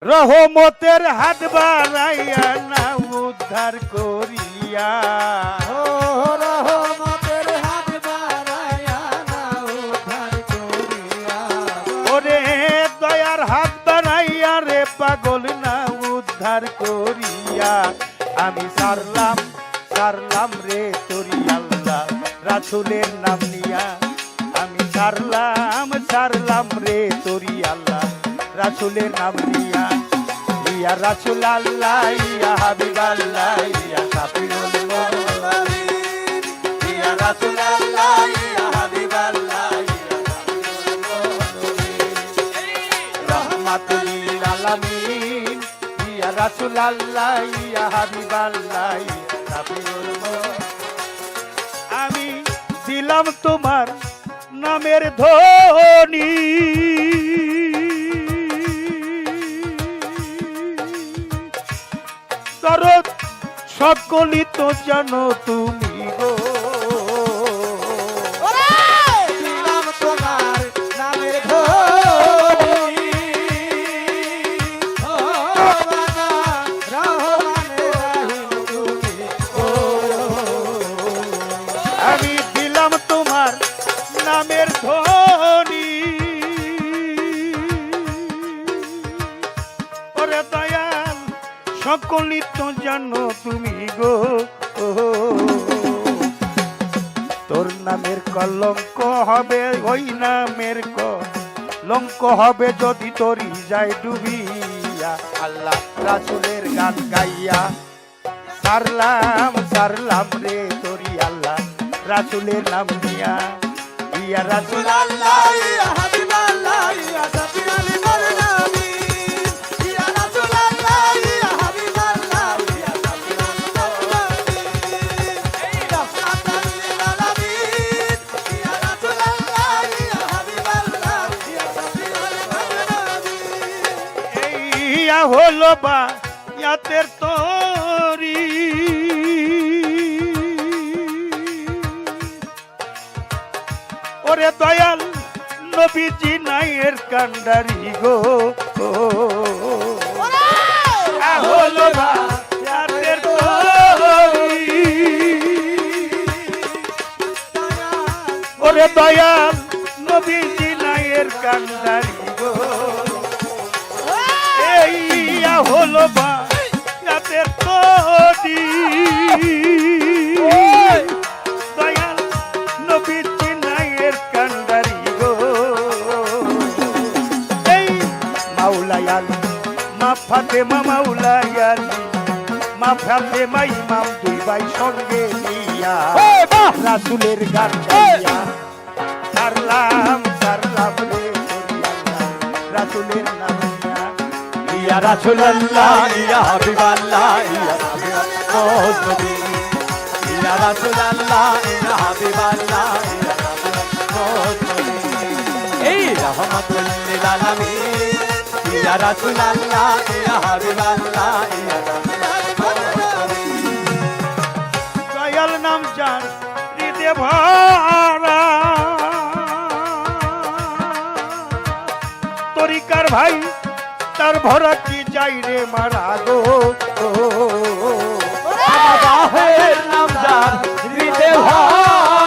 রহমতের হাত বাড়াইয়া না উদ্ধার করিয়া, ও রহমতের হাত বাড়াইয়া না উদ্ধার করিয়া, ওরে দয়ার হাত বাড়াইয়া রে পাগল না উদ্ধার করিয়া। আমি সারলাম সারলাম রে তোরি আল্লাহ রাসূলের নাম নিয়া, আমি সারলাম সারলাম রে তোরি আল্লাহ রাসূলের নাম নিয়া। ইয়া রাসূল আল্লাহ ইয়া হাবিব আল্লাহ ইয়া শাফিউল মুরসালিন, ইয়া রাসূল আল্লাহ ইয়া হাবিব আল্লাহ ইয়া শাফিউল মুরসালিন, রাহমাতুল লিল আলামিন, ইয়া রাসূল আল্লাহ ইয়া হাবিব আল্লাহ ইয়া শাফিউল মুরসালিন। আমি দিলাম তোমার নামের ধ্বনি, দরদ সকলই তো জানো তুমি গো, দিলাম তোমার নামের ধ্বনি, ও বাবা রহমানে রহিম তুমি, ও আমি দিলাম তোমার নামের ধ্বনি, ওরে দয়াল সকলই তো জানো তুমি গো। তোর নামের কলঙ্ক হবে, ওই নামের কলঙ্ক হবে যদি তোরি যায় ডুবিয়া। আল্লাহ রাসূলের গান গাইয়া সারলাম সারলাম রে তোরি আল্লাহ রাসূলের নাম নিয়া। ইয়া রাসূল আল্লাহ ইয়া হাবিব আল্লাহ ইয়া শাফিউল মুরসালিন, ইয়া রাসূল আল্লাহ ইয়া হাবিব আল্লাহ ইয়া শাফিউল মুরসালিন, রাহমাতুল লিল আলামিন, ইয়া রাসূল আল্লাহ ইয়া হাবিব আল্লাহ ইয়া শাফিউল মুরসালিন। ইয়া হলো বা ইয়াতের তোরি, ওরে দয়াল নবীজি নাইয়ের কান্ডারি গো, হলো বা ইয়াতের তোরি, ওরে দয়াল নবীজি নাইয়ের কান্ডারি গো। এইয়া হলো বা ইয়াতের তোরি, দয়াল নবীজি নাইয়ের কান্ডারি গো। এই মাওলায়াল মা ফাতেমা মাওলায়াল মা ফাতেমা ইমাম দুই ভাই সঙ্গে নিয়া রাসূলের গান গাইয়া সারলাম সারলাম রে তোরি আল্লাহ রাসূলের নাম নিয়া। ইয়া রাসূল আল্লাহ ইয়া হাবিব আল্লাহ ইয়া শাফিউল মুরসালিন, ইয়া রাসূল আল্লাহ ইয়া হাবিব আল্লাহ ইয়া শাফিউল মুরসালিন, এই রাহমাতুল লিল আলামিন, ইয়া রাসূল আল্লাহ ইয়া হাবিব আল্লাহ ইয়া শাফিউল মুরসালিন। দয়াল নাম যার হৃদয়ে ভরা, তরিকার ভাই তার ভরা কি যাই রে মারা গো। বাহের নাম যার হৃদয়ে ভরা,